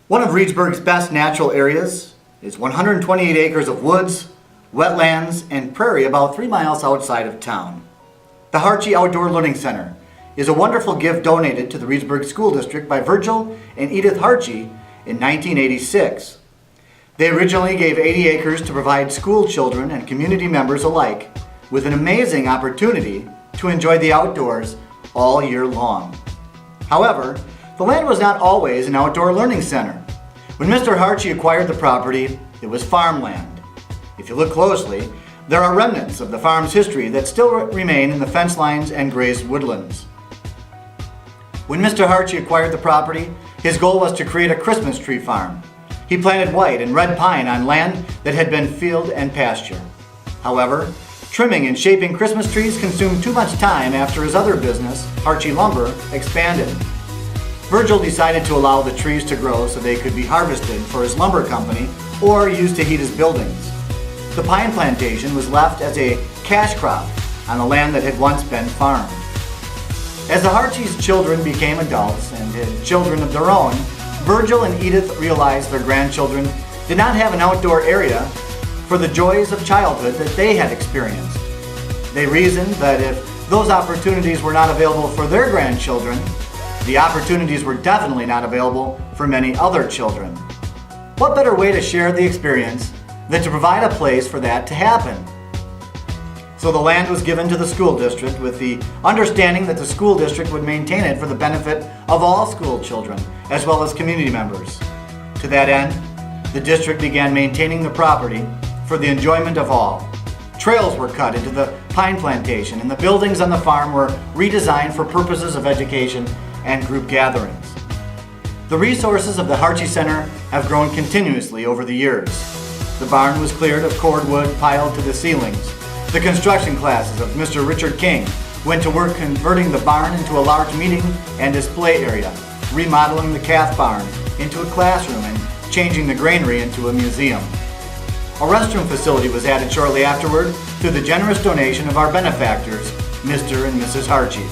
One of Reedsburg's best natural areas is 128 acres of woods, wetlands, and prairie about 3 miles outside of town. The Hartje Outdoor Learning Center is a wonderful gift donated to the Reedsburg School District by Virgil and Edith Hartje in 1986. They originally gave 80 acres to provide school children and community members alike with an amazing opportunity to enjoy the outdoors all year long. However, the land was not always an outdoor learning center. When Mr. Hartje acquired the property, it was farmland. If you look closely, there are remnants of the farm's history that still remain in the fence lines and grazed woodlands. When Mr. Hartje acquired the property, his goal was to create a Christmas tree farm. He planted white and red pine on land that had been field and pasture. However, trimming and shaping Christmas trees consumed too much time after his other business, Hartje Lumber, expanded. Virgil decided to allow the trees to grow so they could be harvested for his lumber company or used to heat his buildings. The pine plantation was left as a cash crop on the land that had once been farmed. As the Hartje's children became adults and had children of their own, Virgil and Edith realized their grandchildren did not have an outdoor area for the joys of childhood that they had experienced. They reasoned that if those opportunities were not available for their grandchildren, the opportunities were definitely not available for many other children. What better way to share the experience than to provide a place for that to happen? So the land was given to the school district with the understanding that the school district would maintain it for the benefit of all school children as well as community members. To that end, the district began maintaining the property for the enjoyment of all. Trails were cut into the pine plantation and the buildings on the farm were redesigned for purposes of education and group gatherings. The resources of the Hartje Center have grown continuously over the years. The barn was cleared of cordwood piled to the ceilings. The construction classes of Mr. Richard King went to work converting the barn into a large meeting and display area, remodeling the calf barn into a classroom and changing the granary into a museum. A restroom facility was added shortly afterward through the generous donation of our benefactors, Mr. and Mrs. Hartje.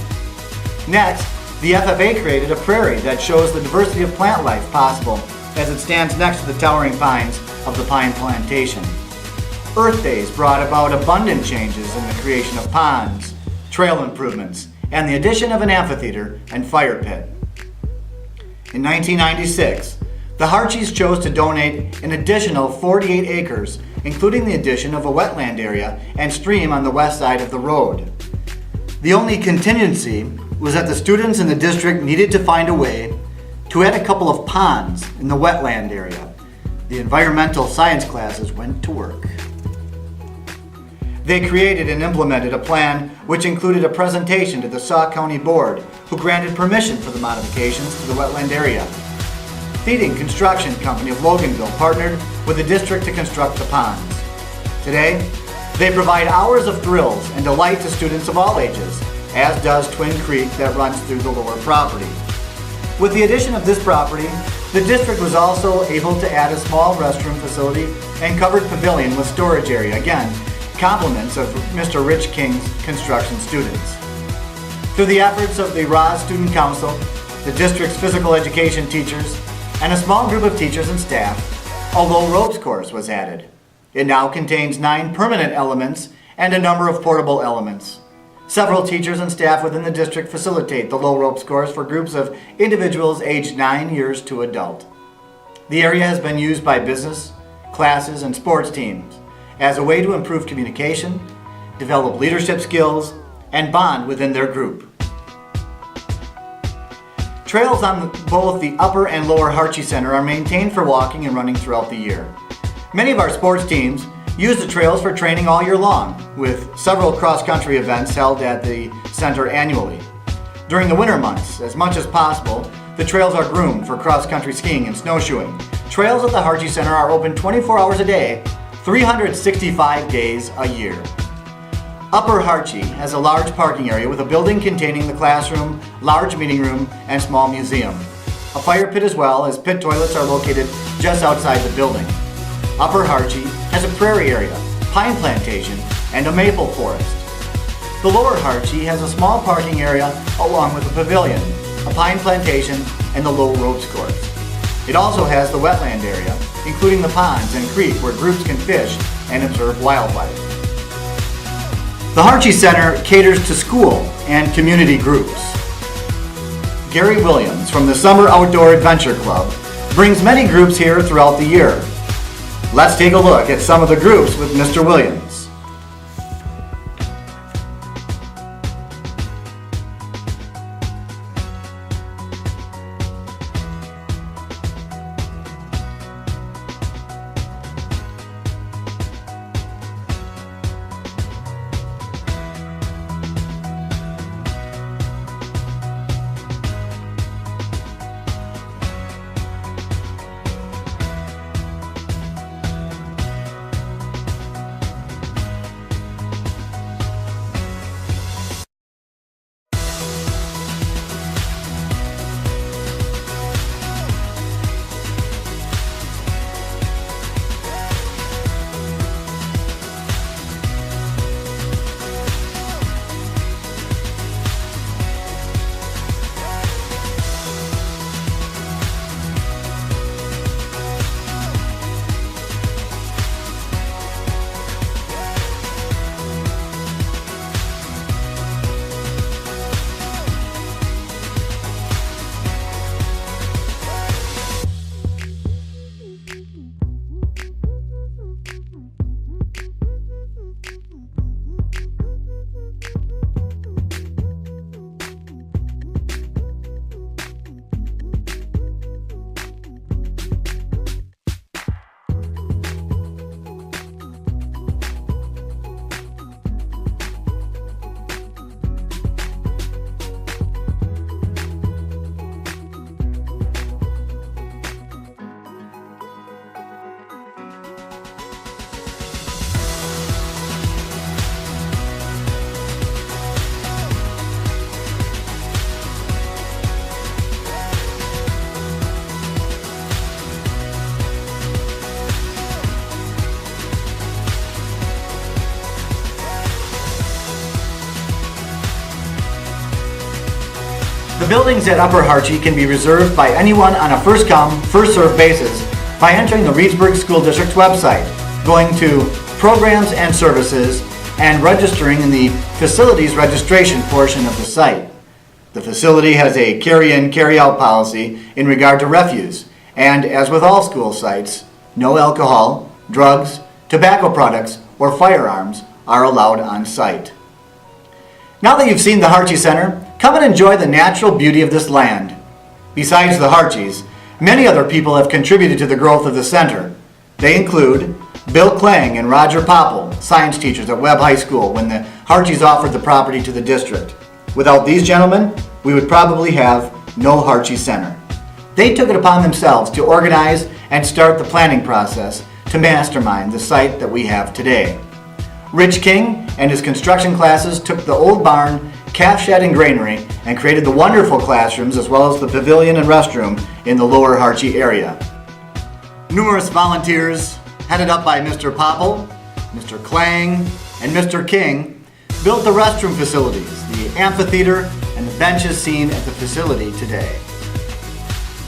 Next, the FFA created a prairie that shows the diversity of plant life possible as it stands next to the towering pines of the pine plantation. Earth Days brought about abundant changes in the creation of ponds, trail improvements, and the addition of an amphitheater and fire pit. In 1996, the Hartjes chose to donate an additional 48 acres, including the addition of a wetland area and stream on the west side of the road. The only contingency was that the students in the district needed to find a way to add a couple of ponds in the wetland area. The environmental science classes went to work. They created and implemented a plan which included a presentation to the Sauk County Board, who granted permission for the modifications to the wetland area. Feeding Construction Company of Loganville partnered with the district to construct the ponds. Today, they provide hours of thrills and delight to students of all ages, as does Twin Creek that runs through the lower property. With the addition of this property, the district was also able to add a small restroom facility and covered pavilion with storage area, again, compliments of Mr. Rich King's construction students. Through the efforts of the RAS Student Council, the district's physical education teachers, and a small group of teachers and staff, a low ropes course was added. It now contains 9 permanent elements and a number of portable elements. Several teachers and staff within the district facilitate the low ropes course for groups of individuals aged 9 years to adult. The area has been used by business, classes, and sports teams as a way to improve communication, develop leadership skills, and bond within their group. Trails on both the upper and lower Hartje Center are maintained for walking and running throughout the year. Many of our sports teams use the trails for training all year long, with several cross-country events held at the center annually. During the winter months, as much as possible, the trails are groomed for cross-country skiing and snowshoeing. Trails at the Hartje Center are open 24 hours a day, 365 days a year. Upper Hartje has a large parking area with a building containing the classroom, large meeting room, and small museum. A fire pit as well, as pit toilets are located just outside the building. Upper Hartje has a prairie area, pine plantation, and a maple forest. The lower Hartje has a small parking area along with a pavilion, a pine plantation, and the low ropes course. It also has the wetland area, including the ponds and creek where groups can fish and observe wildlife. The Hartje Center caters to school and community groups. Gary Williams from the Summer Outdoor Adventure Club brings many groups here throughout the year. Let's take a look at some of the groups with Mr. Williams. The buildings at Upper Hartje can be reserved by anyone on a first-come, first-served basis by entering the Reedsburg School District's website, going to Programs and Services, and registering in the Facilities Registration portion of the site. The facility has a carry-in, carry-out policy in regard to refuse, and as with all school sites, no alcohol, drugs, tobacco products, or firearms are allowed on site. Now that you've seen the Hartje Center, come and enjoy the natural beauty of this land. Besides the Hartjes, many other people have contributed to the growth of the center. They include Bill Klang and Roger Popple, science teachers at Webb High School when the Hartjes offered the property to the district. Without these gentlemen, we would probably have no Hartje Center. They took it upon themselves to organize and start the planning process to mastermind the site that we have today. Rich King and his construction classes took the old barn, calf shed and granary and created the wonderful classrooms as well as the pavilion and restroom in the lower Hartje area. Numerous volunteers, headed up by Mr. Popple, Mr. Klang, and Mr. King, built the restroom facilities, the amphitheater, and the benches seen at the facility today.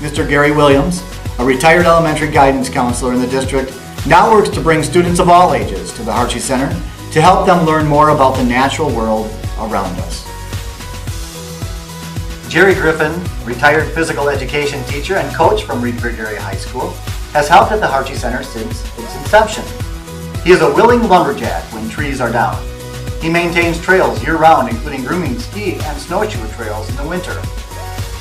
Mr. Gary Williams, a retired elementary guidance counselor in the district, now works to bring students of all ages to the Hartje Center to help them learn more about the natural world around us. Jerry Griffin, retired physical education teacher and coach from Reedsburg Area High School, has helped at the Hartje Center since its inception. He is a willing lumberjack when trees are down. He maintains trails year-round, including grooming ski and snowshoe trails in the winter.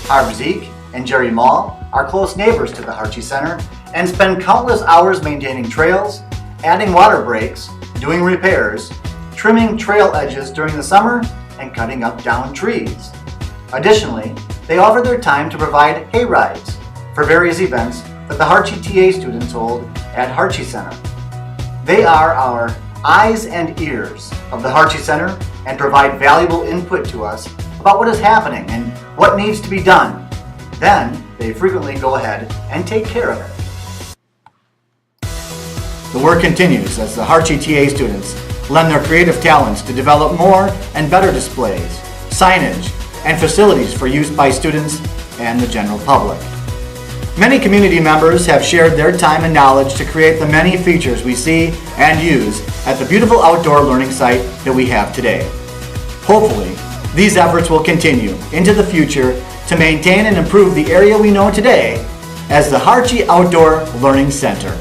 Harv Zeke and Jerry Mall are close neighbors to the Hartje Center and spend countless hours maintaining trails, adding water breaks, doing repairs, trimming trail edges during the summer, and cutting up down trees. Additionally, they offer their time to provide hay rides for various events that the Hartje TA students hold at Hartje Center. They are our eyes and ears of the Hartje Center and provide valuable input to us about what is happening and what needs to be done. Then, they frequently go ahead and take care of it. The work continues as the Hartje TA students lend their creative talents to develop more and better displays, signage, and facilities for use by students and the general public. Many community members have shared their time and knowledge to create the many features we see and use at the beautiful outdoor learning site that we have today. Hopefully, these efforts will continue into the future to maintain and improve the area we know today as the Hartje Outdoor Learning Center.